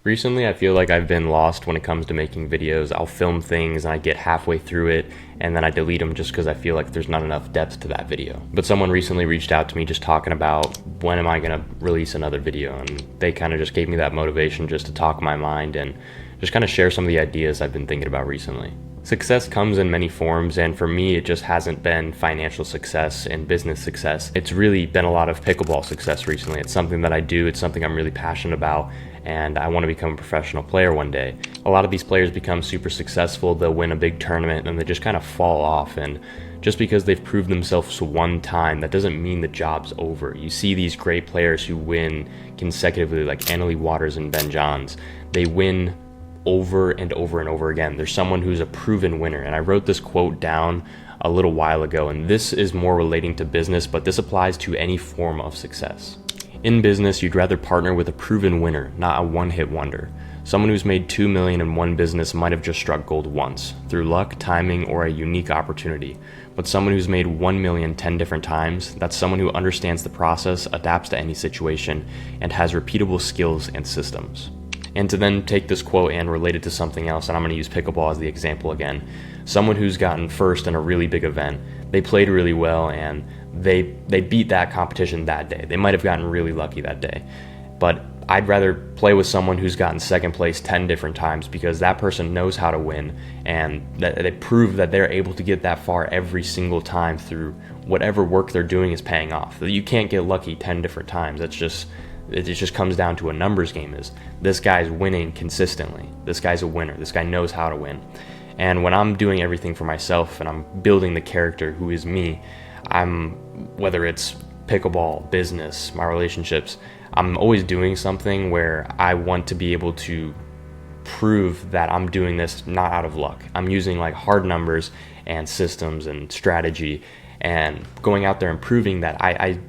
Recently, I feel like I've been lost when it comes to making videos. I'll film things and I get halfway through it and then I delete them just because I feel like there's not enough depth to that video. But someone recently reached out to me just talking about when am I going to release another video, and they kind of just gave me that motivation just to talk my mind and just kind of share some of the ideas I've been thinking about recently. Success comes in many forms, and for me, it just hasn't been financial success and business success. It's really been a lot of pickleball success recently. It's something that I do, it's something I'm really passionate about, and I want to become a professional player one day. A lot of these players become super successful, they'll win a big tournament, and they just kind of fall off, and just because they've proved themselves one time, that doesn't mean the job's over. You see these great players who win consecutively, like Annalie Waters and Ben Johns. They win over and over and over again. There's someone who's a proven winner. And I wrote this quote down a little while ago, and this is more relating to business, but this applies to any form of success. In business, you'd rather partner with a proven winner, not a one-hit wonder. Someone who's made $2 million in one business might have just struck gold once, through luck, timing, or a unique opportunity. But someone who's made 1 million 10 different times, that's someone who understands the process, adapts to any situation, and has repeatable skills and systems. And to then take this quote and relate it to something else, and I'm going to use pickleball as the example again. Someone who's gotten first in a really big event, they played really well and they beat that competition that day. They might have gotten really lucky that day. But I'd rather play with someone who's gotten second place 10 different times, because that person knows how to win and that they prove that they're able to get that far every single time through whatever work they're doing is paying off. You can't get lucky 10 different times. It just comes down to a numbers game. Is this guy's winning consistently. This guy's a winner. This guy knows how to win. And when I'm doing everything for myself and I'm building the character who is me, whether it's pickleball, business, my relationships, I'm always doing something where I want to be able to prove that I'm doing this not out of luck. I'm using like hard numbers and systems and strategy and going out there and proving that I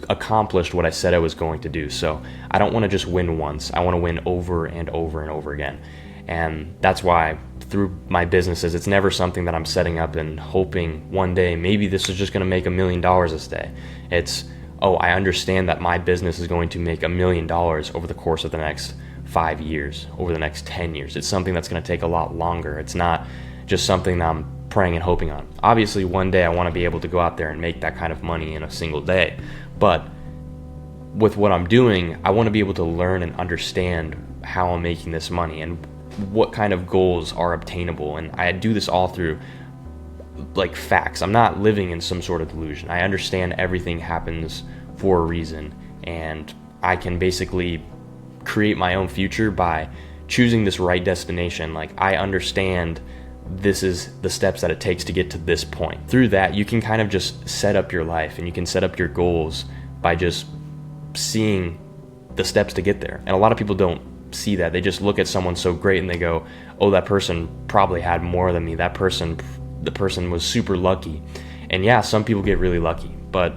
accomplished what I said I was going to do. So I don't want to just win once. I want to win over and over and over again. And that's why through my businesses, it's never something that I'm setting up and hoping one day maybe this is just going to make $1 million this day. It's, oh, I understand that my business is going to make $1 million over the course of the next 5 years, over the next 10 years. It's something that's going to take a lot longer. It's not just something that I'm praying and hoping on. Obviously, one day I want to be able to go out there and make that kind of money in a single day. But with what I'm doing, I want to be able to learn and understand how I'm making this money and what kind of goals are obtainable. And I do this all through like facts. I'm not living in some sort of delusion. I understand everything happens for a reason, and I can basically create my own future by choosing this right destination. Like, I understand this is the steps that it takes to get to this point. Through that, you can kind of just set up your life and you can set up your goals by just seeing the steps to get there. And a lot of people don't see that. They just look at someone so great and they go, oh, that person probably had more than me. The person was super lucky. And yeah, some people get really lucky, but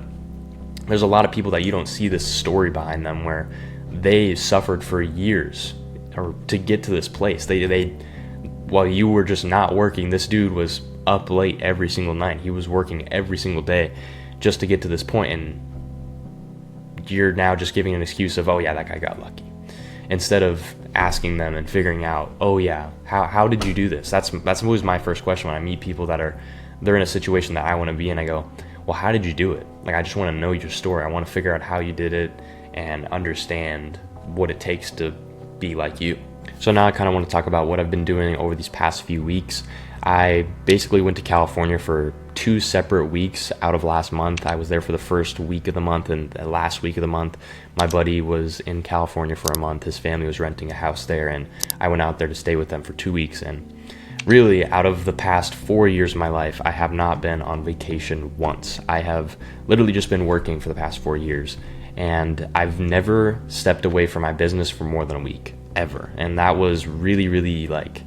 there's a lot of people that you don't see this story behind them where they suffered for years or to get to this place. They while you were just not working, this dude was up late every single night. He was working every single day just to get to this point, and you're now just giving an excuse of, oh yeah, that guy got lucky, instead of asking them and figuring out, oh yeah, how did you do this? That's always my first question when I meet people they're in a situation that I want to be in. I go, well, how did you do it? Like, I just want to know your story. I want to figure out how you did it and understand what it takes to be like you. So now I kind of want to talk about what I've been doing over these past few weeks. I basically went to California for 2 separate weeks out of last month. I was there for the first week of the month, and the last week of the month, my buddy was in California for a month. His family was renting a house there, and I went out there to stay with them for 2 weeks. And really, out of the past 4 years of my life, I have not been on vacation once. I have literally just been working for the past 4 years, and I've never stepped away from my business for more than a week, ever. And that was really, really like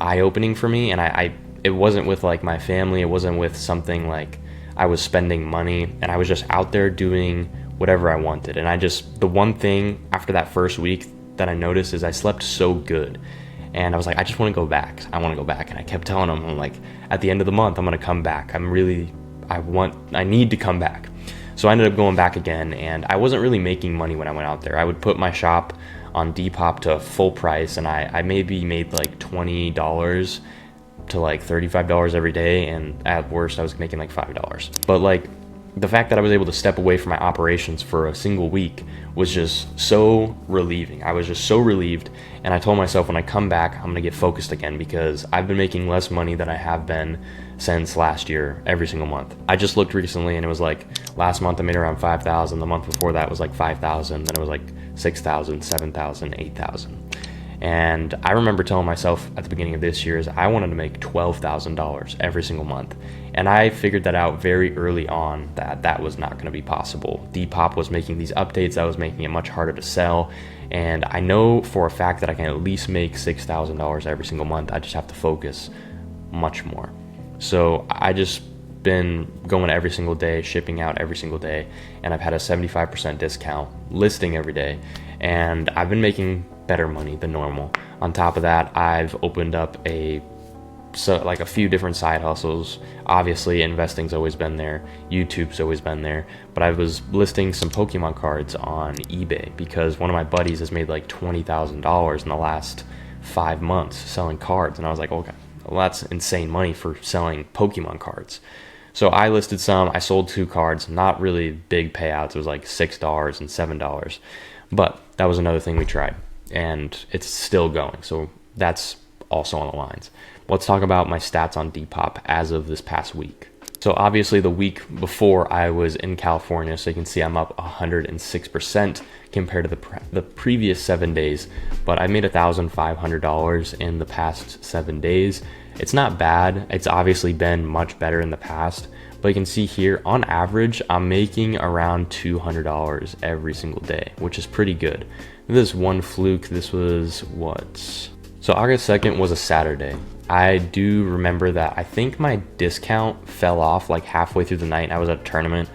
eye-opening for me. And it wasn't with like my family, it wasn't with something like I was spending money, and I was just out there doing whatever I wanted. And the one thing after that first week that I noticed is I slept so good. And I was like, I just want to go back. I want to go back. And I kept telling him, I'm like, at the end of the month, I'm going to come back. I need to come back. So I ended up going back again, and I wasn't really making money when I went out there. I would put my shop on Depop to full price, and I maybe made like $20 to like $35 every day, and at worst I was making like $5. But like the fact that I was able to step away from my operations for a single week was just so relieving. I was just so relieved, and I told myself when I come back, I'm gonna get focused again, because I've been making less money than I have been since last year every single month. I just looked recently and it was like last month I made around 5,000, the month before that was like 5,000, then it was like 6,000, 7,000, 8,000. And I remember telling myself at the beginning of this year is I wanted to make $12,000 every single month. And I figured that out very early on that that was not going to be possible. Depop was making these updates that was making it much harder to sell. And I know for a fact that I can at least make $6,000 every single month. I just have to focus much more. So I just been going every single day, shipping out every single day, and I've had a 75% discount listing every day, and I've been making better money than normal. On top of that, I've opened up a few different side hustles. Obviously, investing's always been there, YouTube's always been there, but I was listing some Pokemon cards on eBay because one of my buddies has made like $20,000 in the last 5 months selling cards, and I was like, okay, well, that's insane money for selling Pokemon cards. So I listed some, I sold 2 cards, not really big payouts. It was like $6 and $7, but that was another thing we tried, and it's still going. So that's also on the lines. Let's talk about my stats on Depop as of this past week. So obviously the week before I was in California, so you can see I'm up 106% compared to the previous 7 days, but I made $1,500 in the past 7 days. It's not bad. It's obviously been much better in the past, but you can see here on average, I'm making around $200 every single day, which is pretty good. This one fluke, this was what? So August 2nd was a Saturday. I do remember that I think my discount fell off like halfway through the night. I was at a tournament,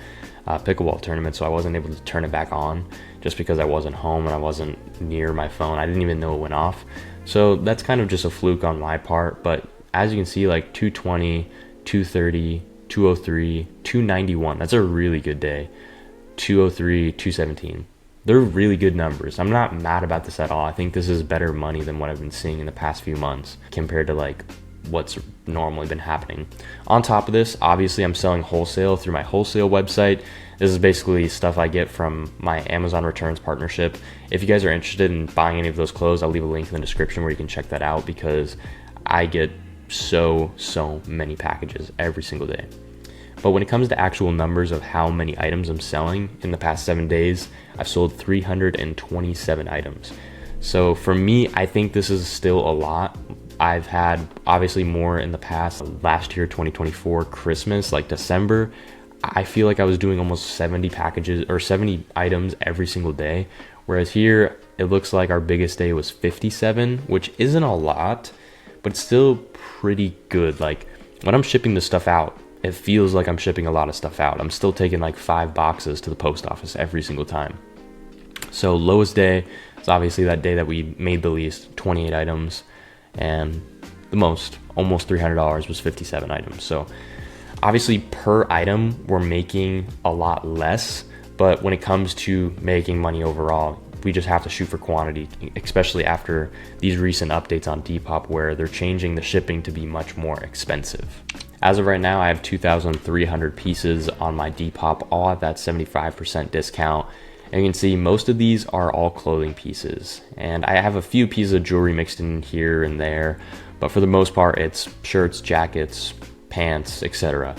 pickleball tournament, so I wasn't able to turn it back on just because I wasn't home and I wasn't near my phone. I didn't even know it went off. So that's kind of just a fluke on my part, but as you can see, like 220, 230, 203, 291, that's a really good day. 203, 217. They're really good numbers. I'm not mad about this at all. I think this is better money than what I've been seeing in the past few months compared to like what's normally been happening. On top of this, obviously I'm selling wholesale through my wholesale website. This is basically stuff I get from my Amazon Returns partnership. If you guys are interested in buying any of those clothes, I'll leave a link in the description where you can check that out because I get so many packages every single day. But when it comes to actual numbers of how many items I'm selling in the past 7 days, I've sold 327 items. So for me, I think this is still a lot. I've had obviously more in the past. Last year, 2024, Christmas, like December, I feel like I was doing almost 70 packages or 70 items every single day. Whereas here, it looks like our biggest day was 57, which isn't a lot, but it's still pretty good. Like when I'm shipping this stuff out, it feels like I'm shipping a lot of stuff out. I'm still taking like 5 boxes to the post office every single time. So lowest day is obviously that day that we made the least, 28 items, and the most, almost $300, was 57 items. So obviously per item, we're making a lot less, but when it comes to making money overall, we just have to shoot for quantity, especially after these recent updates on Depop where they're changing the shipping to be much more expensive. As of right now, I have 2,300 pieces on my Depop, all at that 75% discount. And you can see most of these are all clothing pieces. And I have a few pieces of jewelry mixed in here and there, but for the most part, it's shirts, jackets, pants, etc.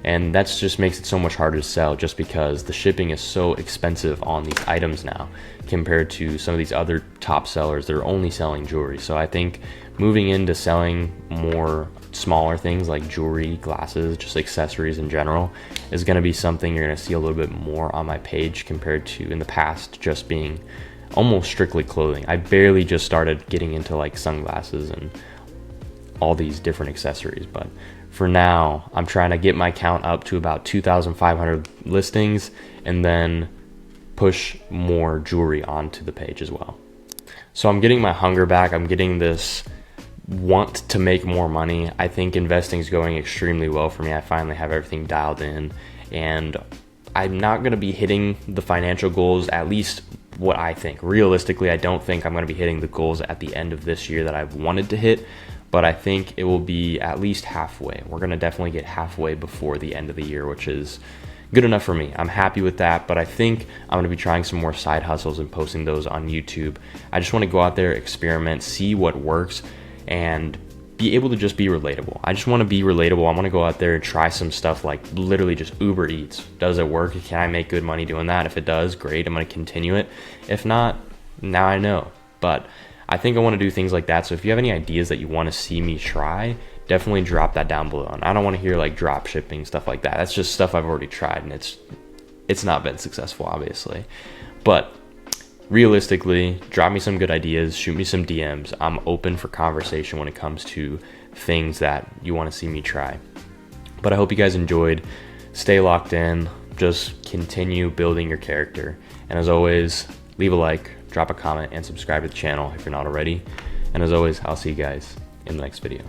And that just makes it so much harder to sell just because the shipping is so expensive on these items now compared to some of these other top sellers that are only selling jewelry. So I think moving into selling more smaller things like jewelry, glasses, just accessories in general is going to be something you're going to see a little bit more on my page compared to in the past just being almost strictly clothing. I barely just started getting into like sunglasses and all these different accessories, but for now I'm trying to get my count up to about 2,500 listings and then push more jewelry onto the page as well. So I'm getting my hunger back. I'm getting this want to make more money. I think investing is going extremely well for me. I finally have everything dialed in, and I'm not going to be hitting the financial goals, at least what I think. Realistically, I don't think I'm going to be hitting the goals at the end of this year that I've wanted to hit, but I think it will be at least halfway. We're going to definitely get halfway before the end of the year, which is good enough for me. I'm happy with that, but I think I'm going to be trying some more side hustles and posting those on YouTube. I just want to go out there, experiment, see what works, and be able to just be relatable. I just want to be relatable. I want to go out there and try some stuff, like literally just Uber Eats. Does it work? Can I make good money doing that? If it does, great. I'm going to continue it. If not, now I know. But I think I want to do things like that. So if you have any ideas that you want to see me try, definitely drop that down below. And I don't want to hear like drop shipping, stuff like that. That's just stuff I've already tried, and it's not been successful, obviously. But realistically, drop me some good ideas, shoot me some DMs. I'm open for conversation when it comes to things that you want to see me try. But I hope you guys enjoyed. Stay locked in, just continue building your character. And as always, leave a like, drop a comment, and subscribe to the channel if you're not already. And as always, I'll see you guys in the next video.